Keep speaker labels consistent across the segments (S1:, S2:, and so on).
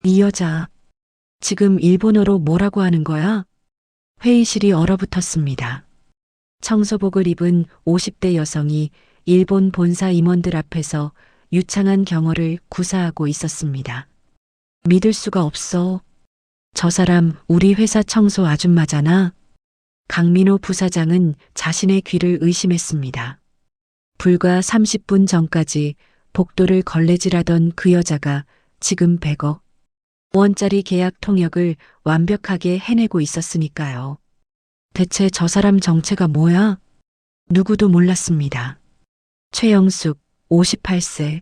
S1: 이 여자, 지금 일본어로 뭐라고 하는 거야? 회의실이 얼어붙었습니다. 청소복을 입은 50대 여성이 일본 본사 임원들 앞에서 유창한 경어를 구사하고 있었습니다. 믿을 수가 없어. 저 사람 우리 회사 청소 아줌마잖아. 강민호 부사장은 자신의 귀를 의심했습니다. 불과 30분 전까지 복도를 걸레질하던 그 여자가 지금 100억 원짜리 계약 통역을 완벽하게 해내고 있었으니까요. 대체 저 사람 정체가 뭐야? 누구도 몰랐습니다. 최영숙, 58세.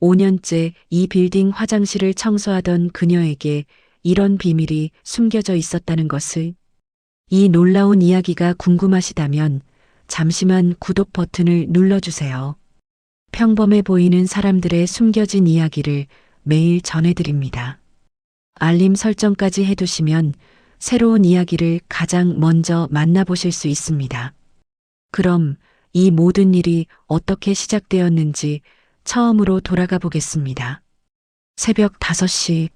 S1: 5년째 이 빌딩 화장실을 청소하던 그녀에게 이런 비밀이 숨겨져 있었다는 것을. 이 놀라운 이야기가 궁금하시다면 잠시만 구독 버튼을 눌러주세요. 평범해 보이는 사람들의 숨겨진 이야기를 매일 전해드립니다. 알림 설정까지 해두시면 새로운 이야기를 가장 먼저 만나보실 수 있습니다. 그럼 이 모든 일이 어떻게 시작되었는지 처음으로 돌아가 보겠습니다. 새벽 5시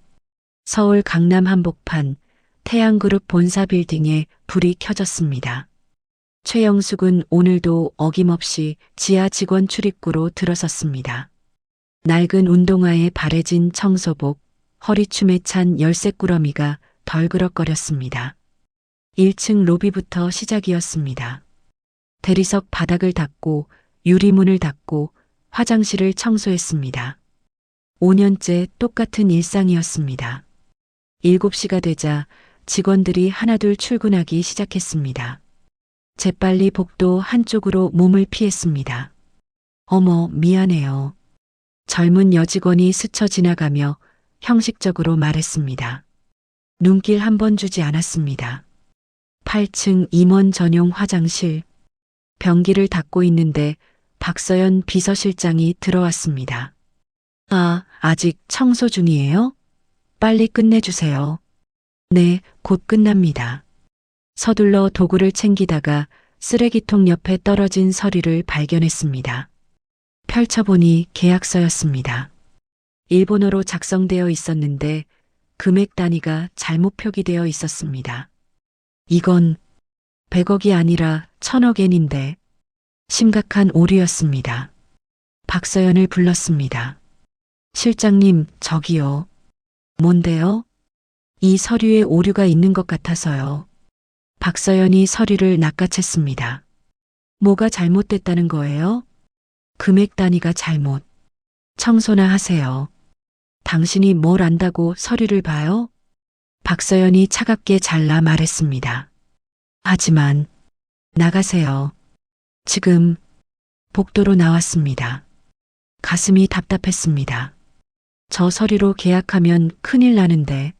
S1: 서울 강남 한복판 태양그룹 본사 빌딩에 불이 켜졌습니다. 최영숙은 오늘도 어김없이 지하 직원 출입구로 들어섰습니다. 낡은 운동화에 바래진 청소복, 허리춤에 찬 열쇠꾸러미가 덜그럭거렸습니다. 1층 로비부터 시작이었습니다. 대리석 바닥을 닦고 유리문을 닫고 화장실을 청소했습니다. 5년째 똑같은 일상이었습니다. 7시가 되자 직원들이 하나둘 출근하기 시작했습니다. 재빨리 복도 한쪽으로 몸을 피했습니다. 어머, 미안해요. 젊은 여직원이 스쳐 지나가며 형식적으로 말했습니다. 눈길 한 번 주지 않았습니다. 8층 임원 전용 화장실. 변기를 닫고 있는데 박서연 비서실장이 들어왔습니다. 아, 아직 청소 중이에요? 빨리 끝내주세요. 네, 곧 끝납니다. 서둘러 도구를 챙기다가 쓰레기통 옆에 떨어진 서류를 발견했습니다. 펼쳐보니 계약서였습니다. 일본어로 작성되어 있었는데 금액 단위가 잘못 표기되어 있었습니다. 이건 100억이 아니라 1000억엔인데 심각한 오류였습니다. 박서연을 불렀습니다. 실장님, 저기요. 뭔데요? 이 서류에 오류가 있는 것 같아서요. 박서연이 서류를 낚아챘습니다. 뭐가 잘못됐다는 거예요? 금액 단위가 잘못. 청소나 하세요. 당신이 뭘 안다고 서류를 봐요? 박서연이 차갑게 잘라 말했습니다. 하지만 나가세요. 지금 복도로 나왔습니다. 가슴이 답답했습니다. 저 서류로 계약하면 큰일 나는데.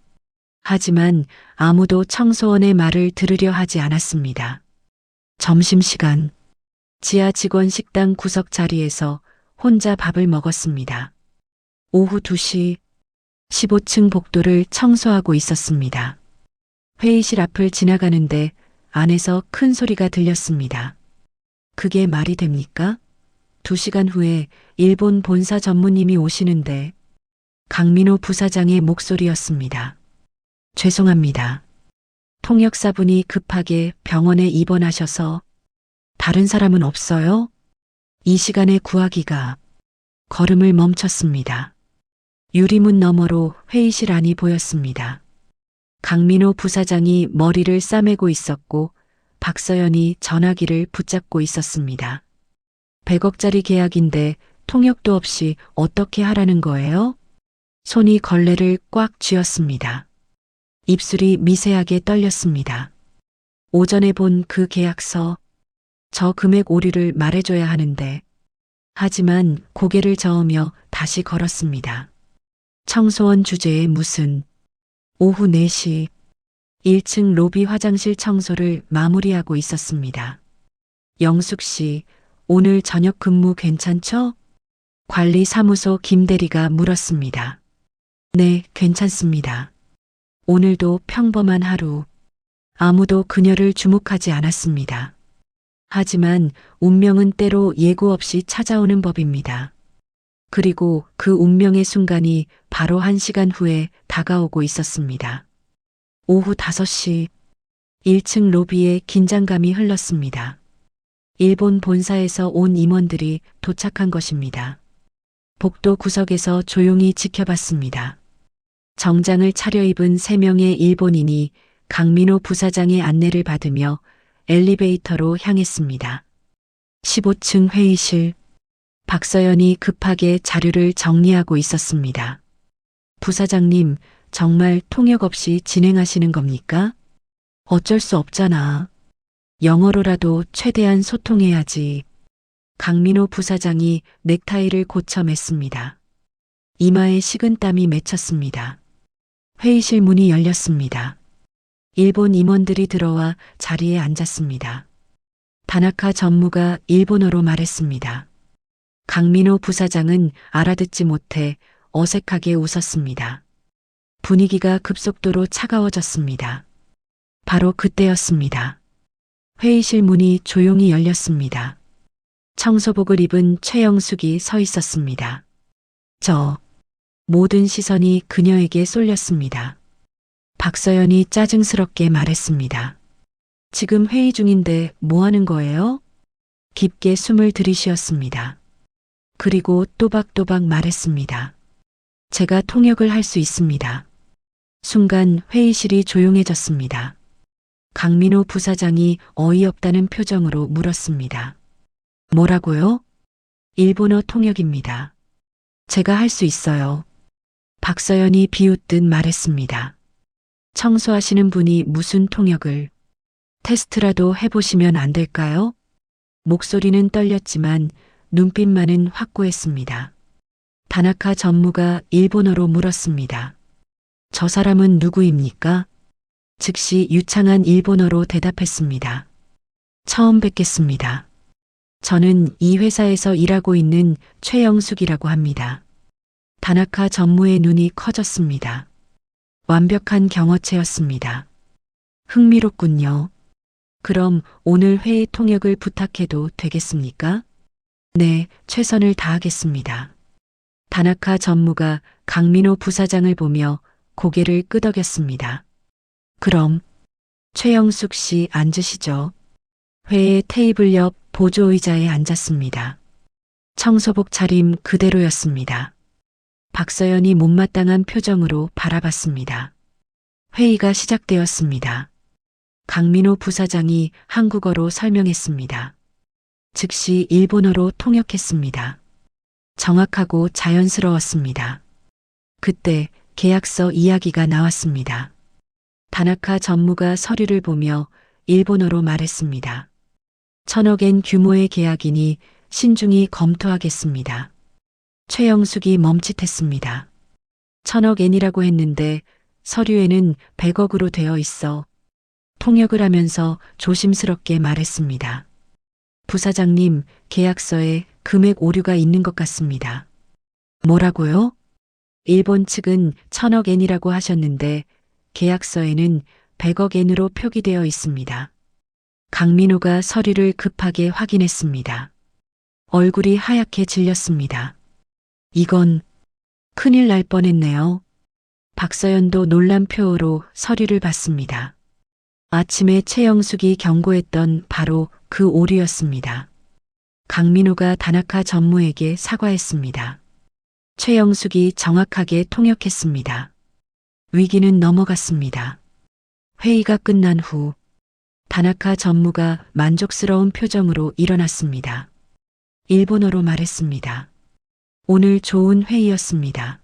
S1: 하지만 아무도 청소원의 말을 들으려 하지 않았습니다. 점심시간 지하 직원 식당 구석 자리에서 혼자 밥을 먹었습니다. 오후 2시 15층 복도를 청소하고 있었습니다. 회의실 앞을 지나가는데 안에서 큰 소리가 들렸습니다. 그게 말이 됩니까? 2시간 후에 일본 본사 전무님이 오시는데 강민호 부사장의 목소리였습니다. 죄송합니다. 통역사분이 급하게 병원에 입원하셔서 다른 사람은 없어요? 이 시간에 구하기가. 걸음을 멈췄습니다. 유리문 너머로 회의실 안이 보였습니다. 강민호 부사장이 머리를 싸매고 있었고 박서연이 전화기를 붙잡고 있었습니다. 100억짜리 계약인데 통역도 없이 어떻게 하라는 거예요? 손이 걸레를 꽉 쥐었습니다. 입술이 미세하게 떨렸습니다. 오전에 본 그 계약서, 저 금액 오류를 말해줘야 하는데. 하지만 고개를 저으며 다시 걸었습니다. 청소원 주제에 무슨. 오후 4시 1층 로비 화장실 청소를 마무리하고 있었습니다. 영숙 씨, 오늘 저녁 근무 괜찮죠? 관리사무소 김대리가 물었습니다. 네, 괜찮습니다. 오늘도 평범한 하루. 아무도 그녀를 주목하지 않았습니다. 하지만 운명은 때로 예고 없이 찾아오는 법입니다. 그리고 그 운명의 순간이 바로 1시간 후에 다가오고 있었습니다. 오후 5시 1층 로비에 긴장감이 흘렀습니다. 일본 본사에서 온 임원들이 도착한 것입니다. 복도 구석에서 조용히 지켜봤습니다. 정장을 차려입은 3명의 일본인이 강민호 부사장의 안내를 받으며 엘리베이터로 향했습니다. 15층 회의실. 박서연이 급하게 자료를 정리하고 있었습니다. 부사장님, 정말 통역 없이 진행하시는 겁니까? 어쩔 수 없잖아. 영어로라도 최대한 소통해야지. 강민호 부사장이 넥타이를 고쳐 맸습니다. 이마에 식은땀이 맺혔습니다. 회의실 문이 열렸습니다. 일본 임원들이 들어와 자리에 앉았습니다. 다나카 전무가 일본어로 말했습니다. 강민호 부사장은 알아듣지 못해 어색하게 웃었습니다. 분위기가 급속도로 차가워졌습니다. 바로 그때였습니다. 회의실 문이 조용히 열렸습니다. 청소복을 입은 최영숙이 서 있었습니다. 모든 시선이 그녀에게 쏠렸습니다. 박서연이 짜증스럽게 말했습니다. 지금 회의 중인데 뭐 하는 거예요? 깊게 숨을 들이쉬었습니다. 그리고 또박또박 말했습니다. 제가 통역을 할 수 있습니다. 순간 회의실이 조용해졌습니다. 강민호 부사장이 어이없다는 표정으로 물었습니다. 뭐라고요? 일본어 통역입니다. 제가 할 수 있어요. 박서연이 비웃듯 말했습니다. 청소하시는 분이 무슨 통역을. 테스트라도 해보시면 안 될까요? 목소리는 떨렸지만 눈빛만은 확고했습니다. 다나카 전무가 일본어로 물었습니다. 저 사람은 누구입니까? 즉시 유창한 일본어로 대답했습니다. 처음 뵙겠습니다. 저는 이 회사에서 일하고 있는 최영숙이라고 합니다. 다나카 전무의 눈이 커졌습니다. 완벽한 경어체였습니다. 흥미롭군요. 그럼 오늘 회의 통역을 부탁해도 되겠습니까? 네, 최선을 다하겠습니다. 다나카 전무가 강민호 부사장을 보며 고개를 끄덕였습니다. 그럼 최영숙 씨 앉으시죠. 회의 테이블 옆 보조의자에 앉았습니다. 청소복 차림 그대로였습니다. 박서연이 못마땅한 표정으로 바라봤습니다. 회의가 시작되었습니다. 강민호 부사장이 한국어로 설명했습니다. 즉시 일본어로 통역했습니다. 정확하고 자연스러웠습니다. 그때 계약서 이야기가 나왔습니다. 다나카 전무가 서류를 보며 일본어로 말했습니다. 1,000억엔 규모의 계약이니 신중히 검토하겠습니다. 최영숙이 멈칫했습니다. 1,000억엔이라고 했는데 서류에는 100억으로 되어 있어. 통역을 하면서 조심스럽게 말했습니다. 부사장님, 계약서에 금액 오류가 있는 것 같습니다. 뭐라고요? 일본 측은 1,000억엔이라고 하셨는데 계약서에는 100억엔으로 표기되어 있습니다. 강민호가 서류를 급하게 확인했습니다. 얼굴이 하얗게 질렸습니다. 이건 큰일 날 뻔했네요. 박서연도 놀란 표로 서류를 봤습니다. 아침에 최영숙이 경고했던 바로 그 오류였습니다. 강민호가 다나카 전무에게 사과했습니다. 최영숙이 정확하게 통역했습니다. 위기는 넘어갔습니다. 회의가 끝난 후 다나카 전무가 만족스러운 표정으로 일어났습니다. 일본어로 말했습니다. 오늘 좋은 회의였습니다.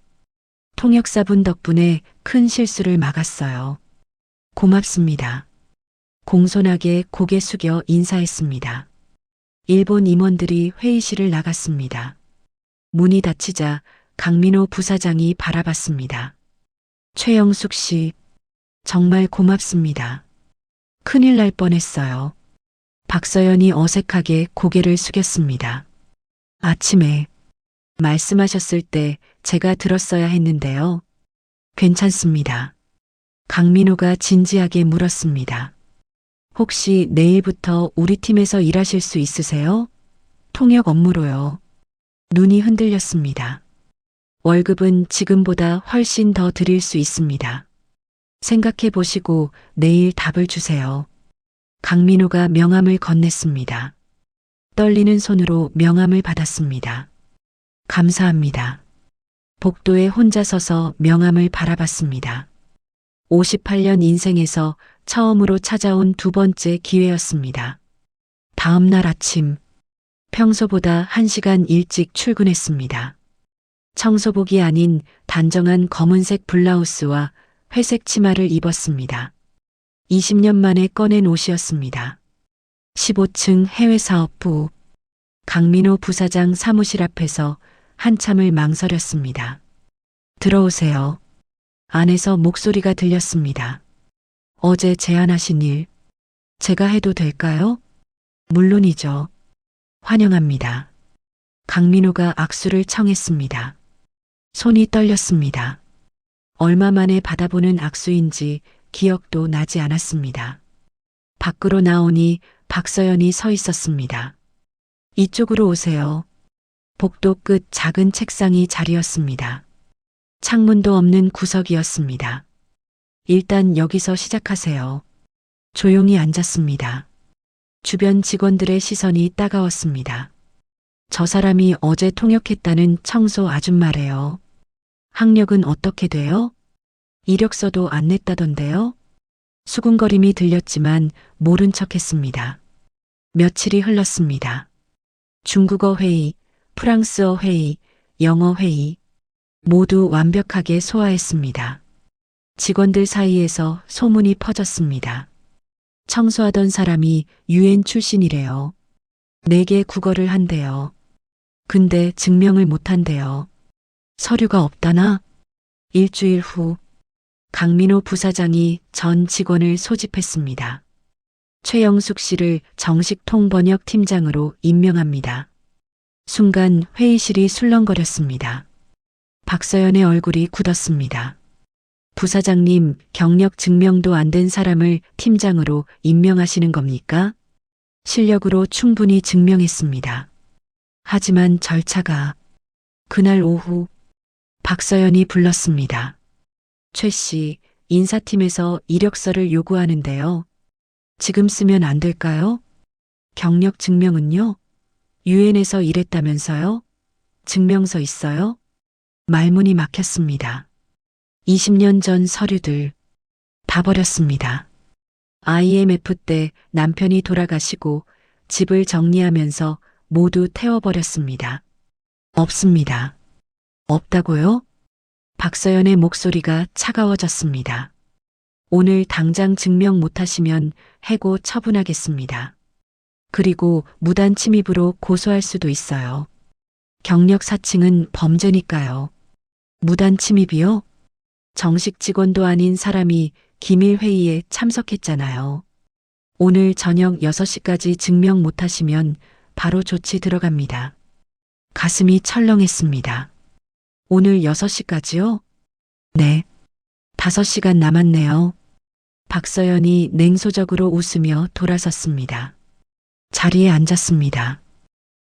S1: 통역사분 덕분에 큰 실수를 막았어요. 고맙습니다. 공손하게 고개 숙여 인사했습니다. 일본 임원들이 회의실을 나갔습니다. 문이 닫히자 강민호 부사장이 바라봤습니다. 최영숙 씨, 정말 고맙습니다. 큰일 날 뻔했어요. 박서연이 어색하게 고개를 숙였습니다. 아침에 말씀하셨을 때 제가 들었어야 했는데요. 괜찮습니다. 강민호가 진지하게 물었습니다. 혹시 내일부터 우리 팀에서 일하실 수 있으세요? 통역 업무로요. 눈이 흔들렸습니다. 월급은 지금보다 훨씬 더 드릴 수 있습니다. 생각해 보시고 내일 답을 주세요. 강민호가 명함을 건넸습니다. 떨리는 손으로 명함을 받았습니다. 감사합니다. 복도에 혼자 서서 명함을 바라봤습니다. 58년 인생에서 처음으로 찾아온 두 번째 기회였습니다. 다음 날 아침, 평소보다 1시간 일찍 출근했습니다. 청소복이 아닌 단정한 검은색 블라우스와 회색 치마를 입었습니다. 20년 만에 꺼낸 옷이었습니다. 15층 해외사업부, 강민호 부사장 사무실 앞에서 한참을 망설였습니다. 들어오세요. 안에서 목소리가 들렸습니다. 어제 제안하신 일, 제가 해도 될까요? 물론이죠. 환영합니다. 강민호가 악수를 청했습니다. 손이 떨렸습니다. 얼마 만에 받아보는 악수인지 기억도 나지 않았습니다. 밖으로 나오니 박서연이 서 있었습니다. 이쪽으로 오세요. 복도 끝 작은 책상이 자리였습니다. 창문도 없는 구석이었습니다. 일단 여기서 시작하세요. 조용히 앉았습니다. 주변 직원들의 시선이 따가웠습니다. 저 사람이 어제 통역했다는 청소 아줌마래요. 학력은 어떻게 돼요? 이력서도 안 냈다던데요? 수군거림이 들렸지만 모른 척했습니다. 며칠이 흘렀습니다. 중국어 회의, 프랑스어 회의, 영어 회의 모두 완벽하게 소화했습니다. 직원들 사이에서 소문이 퍼졌습니다. 청소하던 사람이 UN 출신이래요. 4개 국어를 한대요. 근데 증명을 못한대요. 서류가 없다나? 일주일 후 강민호 부사장이 전 직원을 소집했습니다. 최영숙 씨를 정식 통번역 팀장으로 임명합니다. 순간 회의실이 술렁거렸습니다. 박서연의 얼굴이 굳었습니다. 부사장님, 경력 증명도 안 된 사람을 팀장으로 임명하시는 겁니까? 실력으로 충분히 증명했습니다. 하지만 절차가 그날 오후 박서연이 불렀습니다. 최 씨, 인사팀에서 이력서를 요구하는데요. 지금 쓰면 안 될까요? 경력 증명은요? 유엔에서 일했다면서요? 증명서 있어요? 말문이 막혔습니다. 20년 전 서류들 다 버렸습니다. IMF 때 남편이 돌아가시고 집을 정리하면서 모두 태워버렸습니다. 없습니다. 없다고요? 박서연의 목소리가 차가워졌습니다. 오늘 당장 증명 못하시면 해고 처분하겠습니다. 그리고 무단 침입으로 고소할 수도 있어요. 경력 사칭은 범죄니까요. 무단 침입이요? 정식 직원도 아닌 사람이 기밀 회의에 참석했잖아요. 오늘 저녁 6시까지 증명 못하시면 바로 조치 들어갑니다. 가슴이 철렁했습니다. 오늘 6시까지요? 네. 5시간 남았네요. 박서연이 냉소적으로 웃으며 돌아섰습니다. 자리에 앉았습니다.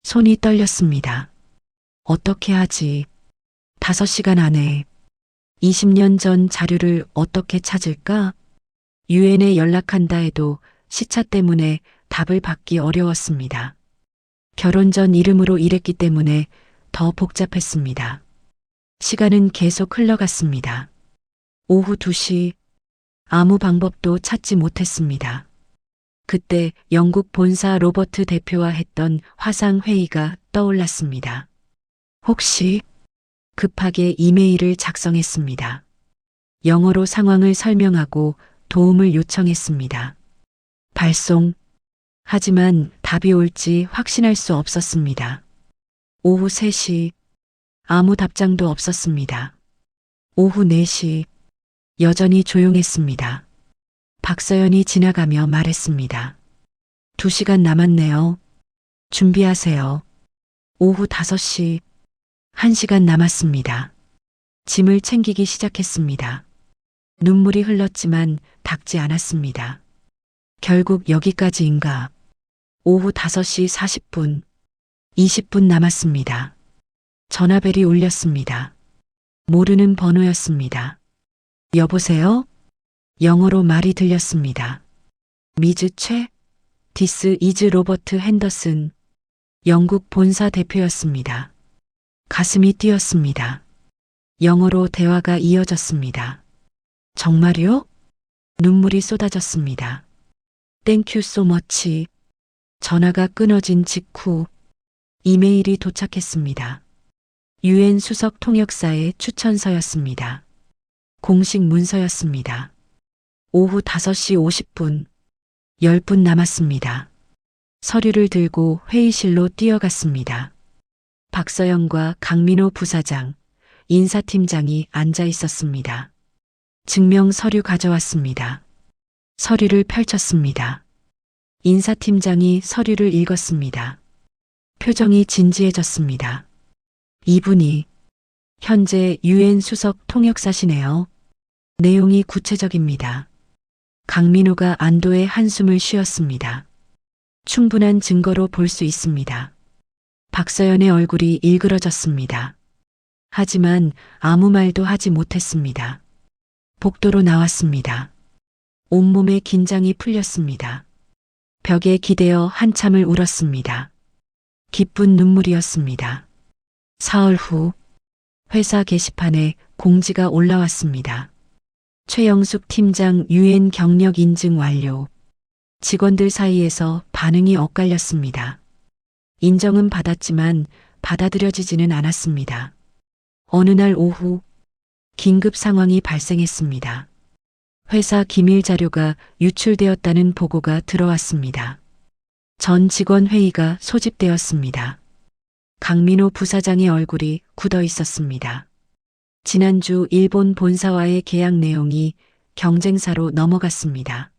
S1: 손이 떨렸습니다. 어떻게 하지? 5시간 안에 20년 전 자료를 어떻게 찾을까? 유엔에 연락한다 해도 시차 때문에 답을 받기 어려웠습니다. 결혼 전 이름으로 일했기 때문에 더 복잡했습니다. 시간은 계속 흘러갔습니다. 오후 2시 아무 방법도 찾지 못했습니다. 그때 영국 본사 로버트 대표와 했던 화상회의가 떠올랐습니다. 혹시 급하게 이메일을 작성했습니다. 영어로 상황을 설명하고 도움을 요청했습니다. 발송. 하지만 답이 올지 확신할 수 없었습니다. 오후 3시 아무 답장도 없었습니다. 오후 4시 여전히 조용했습니다. 박서연이 지나가며 말했습니다. 2시간 남았네요. 준비하세요. 오후 5시 1시간 남았습니다. 짐을 챙기기 시작했습니다. 눈물이 흘렀지만 닦지 않았습니다. 결국 여기까지인가. 오후 5시 40분, 20분 남았습니다. 전화벨이 울렸습니다. 모르는 번호였습니다. 여보세요? 영어로 말이 들렸습니다. 미즈 최? 디스 이즈 로버트 핸더슨. 영국 본사 대표였습니다. 가슴이 뛰었습니다. 영어로 대화가 이어졌습니다. 정말요? 눈물이 쏟아졌습니다. 땡큐 소 머치. 전화가 끊어진 직후 이메일이 도착했습니다. 유엔 수석 통역사의 추천서였습니다. 공식 문서였습니다. 오후 5시 50분. 10분 남았습니다. 서류를 들고 회의실로 뛰어갔습니다. 박서연과 강민호 부사장, 인사팀장이 앉아 있었습니다. 증명 서류 가져왔습니다. 서류를 펼쳤습니다. 인사팀장이 서류를 읽었습니다. 표정이 진지해졌습니다. 이분이 현재 유엔 수석 통역사시네요. 내용이 구체적입니다. 강민호가 안도의 한숨을 쉬었습니다. 충분한 증거로 볼 수 있습니다. 박서연의 얼굴이 일그러졌습니다. 하지만 아무 말도 하지 못했습니다. 복도로 나왔습니다. 온몸에 긴장이 풀렸습니다. 벽에 기대어 한참을 울었습니다. 기쁜 눈물이었습니다. 사흘 후 회사 게시판에 공지가 올라왔습니다. 최영숙 팀장 유엔 경력 인증 완료. 직원들 사이에서 반응이 엇갈렸습니다. 인정은 받았지만 받아들여지지는 않았습니다. 어느 날 오후 긴급 상황이 발생했습니다. 회사 기밀 자료가 유출되었다는 보고가 들어왔습니다. 전 직원 회의가 소집되었습니다. 강민호 부사장의 얼굴이 굳어 있었습니다. 지난주 일본 본사와의 계약 내용이 경쟁사로 넘어갔습니다.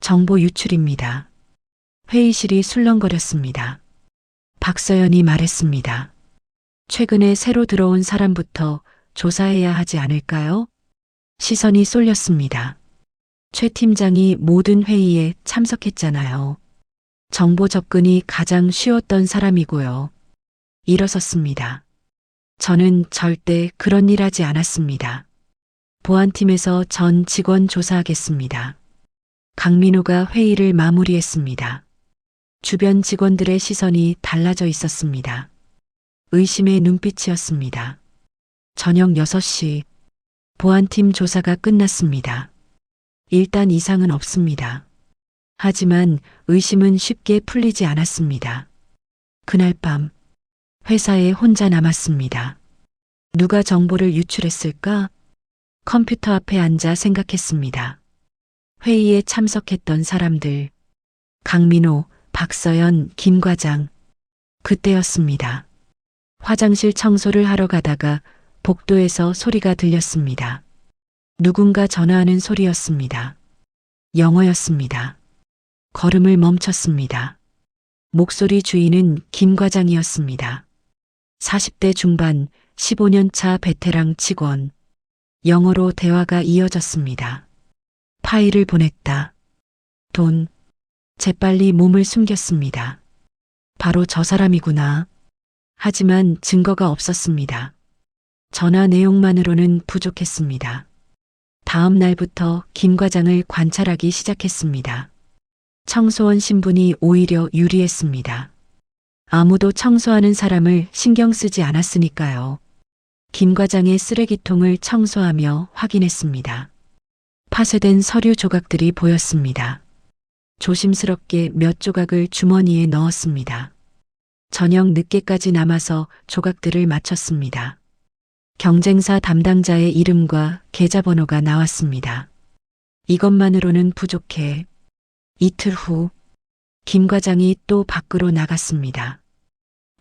S1: 정보 유출입니다. 회의실이 술렁거렸습니다. 박서연이 말했습니다. 최근에 새로 들어온 사람부터 조사해야 하지 않을까요? 시선이 쏠렸습니다. 최 팀장이 모든 회의에 참석했잖아요. 정보 접근이 가장 쉬웠던 사람이고요. 일어섰습니다. 저는 절대 그런 일 하지 않았습니다. 보안팀에서 전 직원 조사하겠습니다. 강민호가 회의를 마무리했습니다. 주변 직원들의 시선이 달라져 있었습니다. 의심의 눈빛이었습니다. 저녁 6시 보안팀 조사가 끝났습니다. 일단 이상은 없습니다. 하지만 의심은 쉽게 풀리지 않았습니다. 그날 밤 회사에 혼자 남았습니다. 누가 정보를 유출했을까? 컴퓨터 앞에 앉아 생각했습니다. 회의에 참석했던 사람들, 강민호, 박서연, 김 과장. 그때였습니다. 화장실 청소를 하러 가다가 복도에서 소리가 들렸습니다. 누군가 전화하는 소리였습니다. 영어였습니다. 걸음을 멈췄습니다. 목소리 주인은 김 과장이었습니다. 40대 중반 15년 차 베테랑 직원. 영어로 대화가 이어졌습니다. 파일을 보냈다. 돈. 재빨리 몸을 숨겼습니다. 바로 저 사람이구나. 하지만 증거가 없었습니다. 전화 내용만으로는 부족했습니다. 다음 날부터 김 과장을 관찰하기 시작했습니다. 청소원 신분이 오히려 유리했습니다. 아무도 청소하는 사람을 신경 쓰지 않았으니까요. 김 과장의 쓰레기통을 청소하며 확인했습니다. 파쇄된 서류 조각들이 보였습니다. 조심스럽게 몇 조각을 주머니에 넣었습니다. 저녁 늦게까지 남아서 조각들을 맞췄습니다. 경쟁사 담당자의 이름과 계좌번호가 나왔습니다. 이것만으로는 부족해. 이틀 후 김 과장이 또 밖으로 나갔습니다.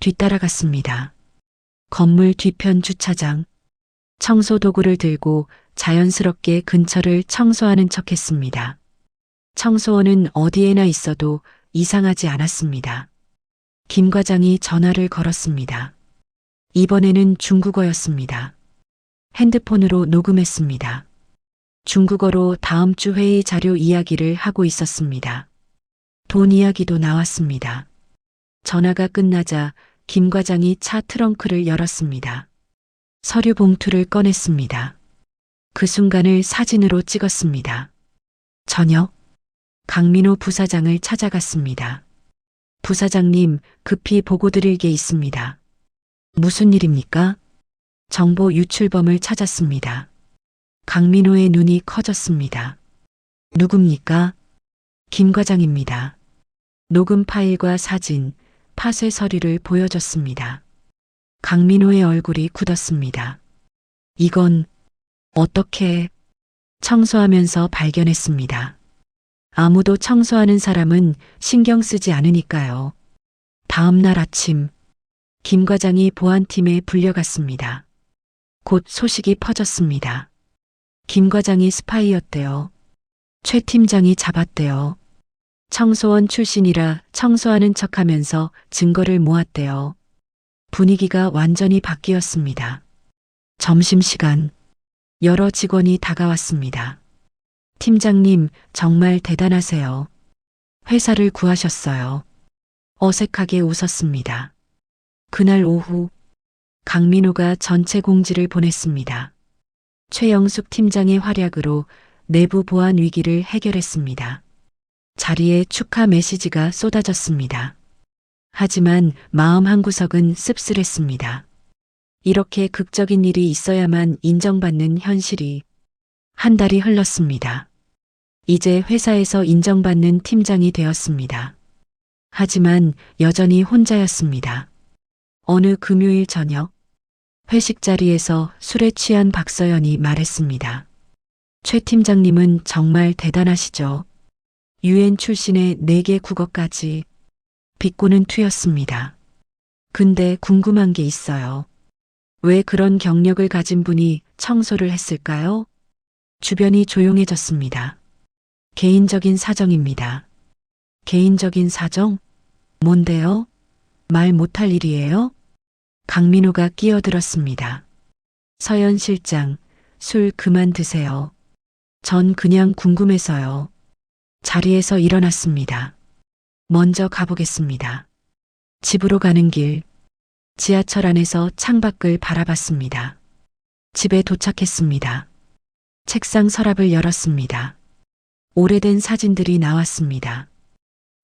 S1: 뒤따라갔습니다. 건물 뒤편 주차장. 청소 도구를 들고 자연스럽게 근처를 청소하는 척했습니다. 청소원은 어디에나 있어도 이상하지 않았습니다. 김 과장이 전화를 걸었습니다. 이번에는 중국어였습니다. 핸드폰으로 녹음했습니다. 중국어로 다음 주 회의 자료 이야기를 하고 있었습니다. 돈 이야기도 나왔습니다. 전화가 끝나자 김 과장이 차 트렁크를 열었습니다. 서류 봉투를 꺼냈습니다. 그 순간을 사진으로 찍었습니다. 저녁, 강민호 부사장을 찾아갔습니다. 부사장님, 급히 보고드릴 게 있습니다. 무슨 일입니까? 정보 유출범을 찾았습니다. 강민호의 눈이 커졌습니다. 누굽니까? 김 과장입니다. 녹음 파일과 사진, 파쇄 서류를 보여줬습니다. 강민호의 얼굴이 굳었습니다. 이건 어떻게 청소하면서 발견했습니다. 아무도 청소하는 사람은 신경 쓰지 않으니까요. 다음 날 아침, 김 과장이 보안팀에 불려갔습니다. 곧 소식이 퍼졌습니다. 김 과장이 스파이였대요. 최 팀장이 잡았대요. 청소원 출신이라 청소하는 척하면서 증거를 모았대요. 분위기가 완전히 바뀌었습니다. 점심시간, 여러 직원이 다가왔습니다. 팀장님, 정말 대단하세요. 회사를 구하셨어요. 어색하게 웃었습니다. 그날 오후, 강민호가 전체 공지를 보냈습니다. 최영숙 팀장의 활약으로 내부 보안 위기를 해결했습니다. 자리에 축하 메시지가 쏟아졌습니다. 하지만 마음 한구석은 씁쓸했습니다. 이렇게 극적인 일이 있어야만 인정받는 현실이 한 달이 흘렀습니다. 이제 회사에서 인정받는 팀장이 되었습니다. 하지만 여전히 혼자였습니다. 어느 금요일 저녁, 회식 자리에서 술에 취한 박서연이 말했습니다. 최 팀장님은 정말 대단하시죠. UN 출신의 4개 국어까지 비꼬는 투였습니다. 근데 궁금한 게 있어요. 왜 그런 경력을 가진 분이 청소를 했을까요? 주변이 조용해졌습니다. 개인적인 사정입니다. 개인적인 사정? 뭔데요? 말 못할 일이에요? 강민호가 끼어들었습니다. 서연 실장, 술 그만 드세요. 전 그냥 궁금해서요. 자리에서 일어났습니다. 먼저 가보겠습니다. 집으로 가는 길, 지하철 안에서 창밖을 바라봤습니다. 집에 도착했습니다. 책상 서랍을 열었습니다. 오래된 사진들이 나왔습니다.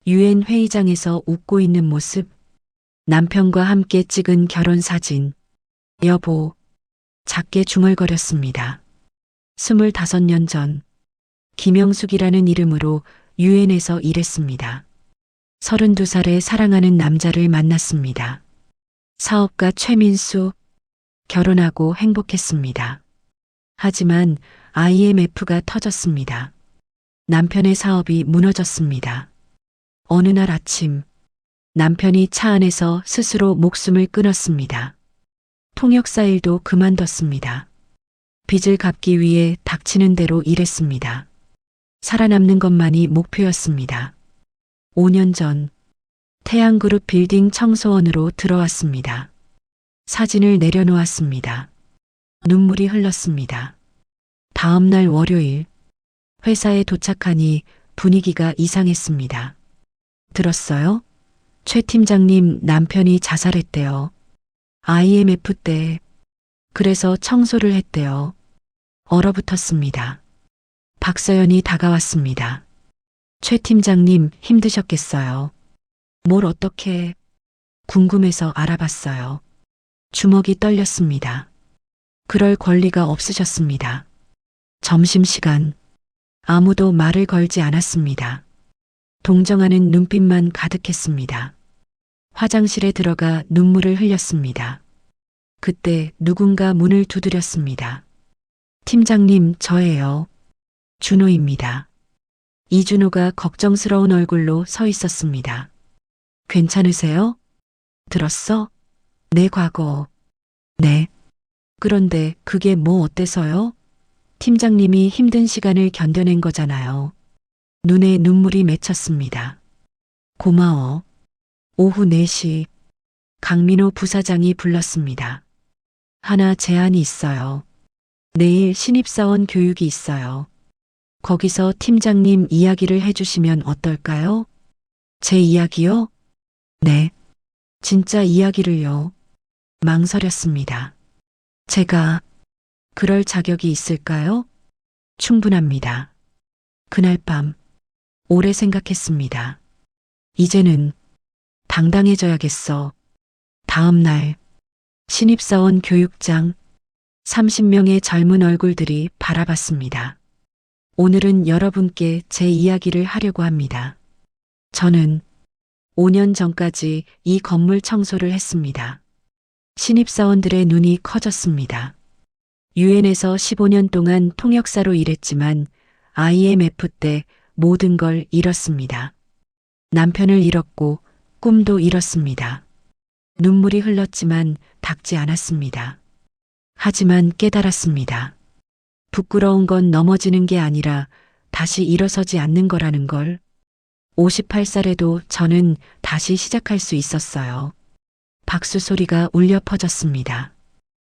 S1: UN 회의장에서 웃고 있는 모습, 남편과 함께 찍은 결혼 사진, 여보, 작게 중얼거렸습니다. 25년 전, 김영숙이라는 이름으로 UN에서 일했습니다. 32살에 사랑하는 남자를 만났습니다. 사업가 최민수, 결혼하고 행복했습니다. 하지만 IMF가 터졌습니다. 남편의 사업이 무너졌습니다. 어느 날 아침, 남편이 차 안에서 스스로 목숨을 끊었습니다. 통역사 일도 그만뒀습니다. 빚을 갚기 위해 닥치는 대로 일했습니다. 살아남는 것만이 목표였습니다. 5년 전, 태양그룹 빌딩 청소원으로 들어왔습니다. 사진을 내려놓았습니다. 눈물이 흘렀습니다. 다음 날 월요일, 회사에 도착하니 분위기가 이상했습니다. 들었어요? 최 팀장님 남편이 자살했대요. IMF 때. 그래서 청소를 했대요. 얼어붙었습니다. 박서연이 다가왔습니다. 최 팀장님 힘드셨겠어요. 뭘 어떻게 궁금해서 알아봤어요. 주먹이 떨렸습니다. 그럴 권리가 없으셨습니다. 점심시간, 아무도 말을 걸지 않았습니다. 동정하는 눈빛만 가득했습니다. 화장실에 들어가 눈물을 흘렸습니다. 그때 누군가 문을 두드렸습니다. 팀장님, 저예요. 준호입니다. 이준호가 걱정스러운 얼굴로 서 있었습니다. 괜찮으세요? 들었어? 내 과거. 네. 그런데 그게 뭐 어때서요? 팀장님이 힘든 시간을 견뎌낸 거잖아요. 눈에 눈물이 맺혔습니다. 고마워. 오후 4시, 강민호 부사장이 불렀습니다. 하나 제안이 있어요. 내일 신입사원 교육이 있어요. 거기서 팀장님 이야기를 해주시면 어떨까요? 제 이야기요? 네. 진짜 이야기를요. 망설였습니다. 제가 그럴 자격이 있을까요? 충분합니다. 그날 밤 오래 생각했습니다. 이제는 당당해져야겠어. 다음 날 신입사원 교육장 30명의 젊은 얼굴들이 바라봤습니다. 오늘은 여러분께 제 이야기를 하려고 합니다. 저는 5년 전까지 이 건물 청소를 했습니다. 신입사원들의 눈이 커졌습니다. 유엔에서 15년 동안 통역사로 일했지만 IMF 때 모든 걸 잃었습니다. 남편을 잃었고 꿈도 잃었습니다. 눈물이 흘렀지만 닦지 않았습니다. 하지만 깨달았습니다. 부끄러운 건 넘어지는 게 아니라 다시 일어서지 않는 거라는 걸. 58살에도 저는 다시 시작할 수 있었어요. 박수 소리가 울려 퍼졌습니다.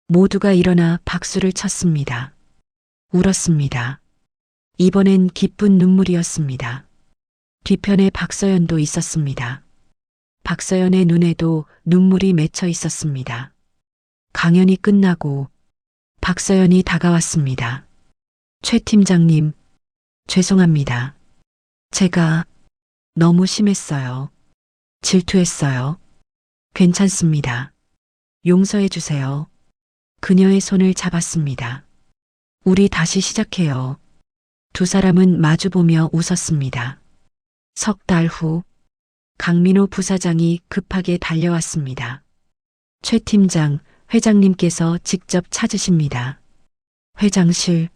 S1: 모두가 일어나 박수를 쳤습니다. 울었습니다. 이번엔 기쁜 눈물이었습니다. 뒤편에 박서연도 있었습니다. 박서연의 눈에도 눈물이 맺혀 있었습니다. 강연이 끝나고 박서연이 다가왔습니다. 최 팀장님, 죄송합니다. 제가 너무 심했어요. 질투했어요. 괜찮습니다. 용서해 주세요. 그녀의 손을 잡았습니다. 우리 다시 시작해요. 두 사람은 마주보며 웃었습니다. 석 달 후, 강민호 부사장이 급하게 달려왔습니다. 최 팀장, 회장님께서 직접 찾으십니다. 회장실,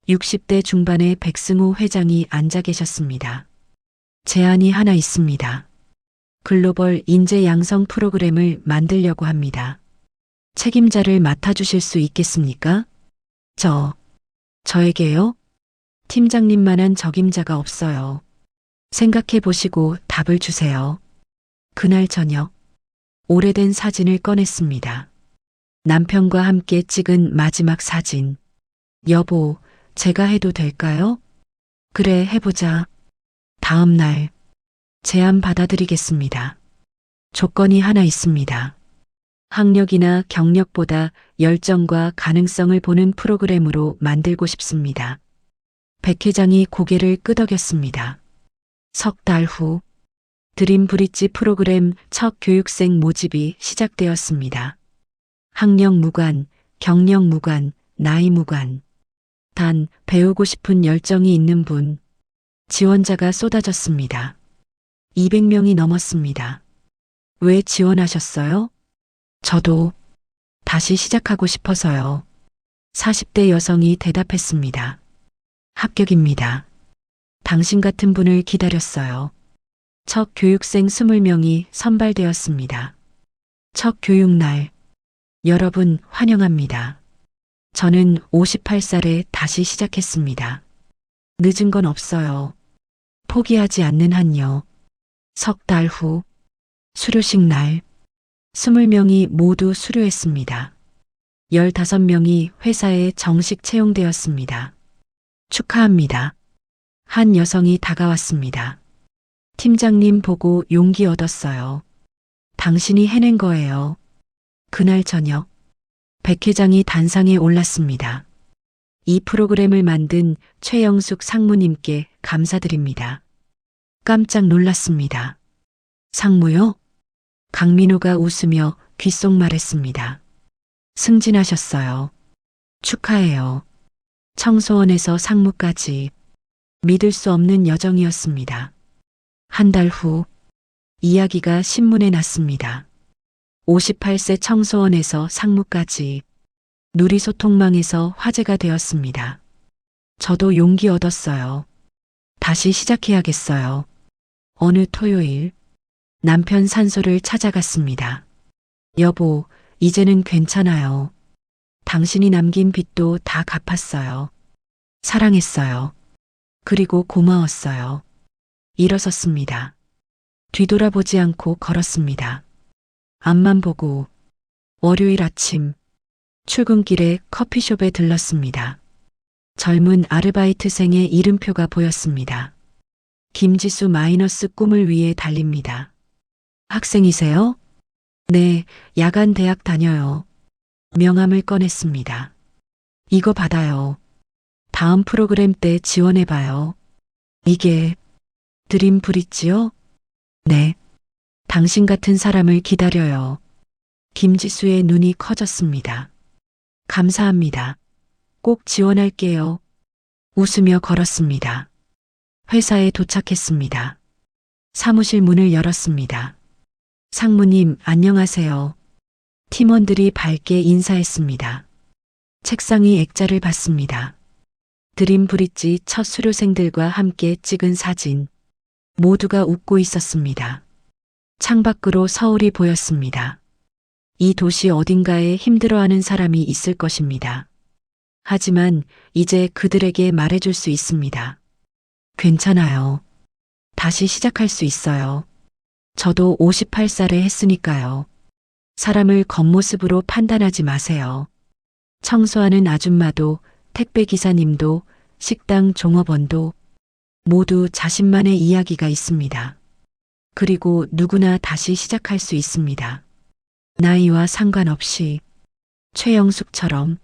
S1: 60대 중반의 백승호 회장이 앉아 계셨습니다. 제안이 하나 있습니다. 글로벌 인재 양성 프로그램을 만들려고 합니다. 책임자를 맡아주실 수 있겠습니까? 저에게요? 팀장님만한 적임자가 없어요. 생각해 보시고 답을 주세요. 그날 저녁, 오래된 사진을 꺼냈습니다. 남편과 함께 찍은 마지막 사진. 여보, 제가 해도 될까요? 그래, 해보자. 다음 날, 제안 받아들이겠습니다. 조건이 하나 있습니다. 학력이나 경력보다 열정과 가능성을 보는 프로그램으로 만들고 싶습니다. 백 회장이 고개를 끄덕였습니다. 석 달 후, 드림 브릿지 프로그램 첫 교육생 모집이 시작되었습니다. 학력 무관, 경력 무관, 나이 무관. 단 배우고 싶은 열정이 있는 분. 지원자가 쏟아졌습니다. 200명이 넘었습니다. 왜 지원하셨어요? 저도 다시 시작하고 싶어서요. 40대 여성이 대답했습니다. 합격입니다. 당신 같은 분을 기다렸어요. 첫 교육생 20명이 선발되었습니다. 첫 교육날, 여러분 환영합니다. 저는 58살에 다시 시작했습니다. 늦은 건 없어요. 포기하지 않는 한요. 석 달 후, 수료식 날, 20명이 모두 수료했습니다. 15명이 회사에 정식 채용되었습니다. 축하합니다. 한 여성이 다가왔습니다. 팀장님 보고 용기 얻었어요. 당신이 해낸 거예요. 그날 저녁, 백 회장이 단상에 올랐습니다. 이 프로그램을 만든 최영숙 상무님께 감사드립니다. 깜짝 놀랐습니다. 상무요? 강민호가 웃으며 귓속 말했습니다. 승진하셨어요. 축하해요. 청소원에서 상무까지. 믿을 수 없는 여정이었습니다. 한 달 후, 이야기가 신문에 났습니다. 58세 청소원에서 상무까지. 누리소통망에서 화제가 되었습니다. 저도 용기 얻었어요. 다시 시작해야겠어요. 어느 토요일, 남편 산소를 찾아갔습니다. 여보, 이제는 괜찮아요. 당신이 남긴 빚도 다 갚았어요. 사랑했어요. 그리고 고마웠어요. 일어섰습니다. 뒤돌아보지 않고 걸었습니다. 앞만 보고 월요일 아침 출근길에 커피숍에 들렀습니다. 젊은 아르바이트생의 이름표가 보였습니다. 김지수 마이너스 꿈을 위해 달립니다. 학생이세요? 네, 야간 대학 다녀요. 명함을 꺼냈습니다. 이거 받아요. 다음 프로그램 때 지원해봐요. 이게 드림 브릿지요? 네. 당신 같은 사람을 기다려요. 김지수의 눈이 커졌습니다. 감사합니다. 꼭 지원할게요. 웃으며 걸었습니다. 회사에 도착했습니다. 사무실 문을 열었습니다. 상무님, 안녕하세요. 팀원들이 밝게 인사했습니다. 책상이 액자를 받습니다. 드림 브릿지 첫 수료생들과 함께 찍은 사진. 모두가 웃고 있었습니다. 창밖으로 서울이 보였습니다. 이 도시 어딘가에 힘들어하는 사람이 있을 것입니다. 하지만 이제 그들에게 말해줄 수 있습니다. 괜찮아요. 다시 시작할 수 있어요. 저도 58살에 했으니까요. 사람을 겉모습으로 판단하지 마세요. 청소하는 아줌마도, 택배 기사님도, 식당 종업원도 모두 자신만의 이야기가 있습니다. 그리고 누구나 다시 시작할 수 있습니다. 나이와 상관없이 최영숙처럼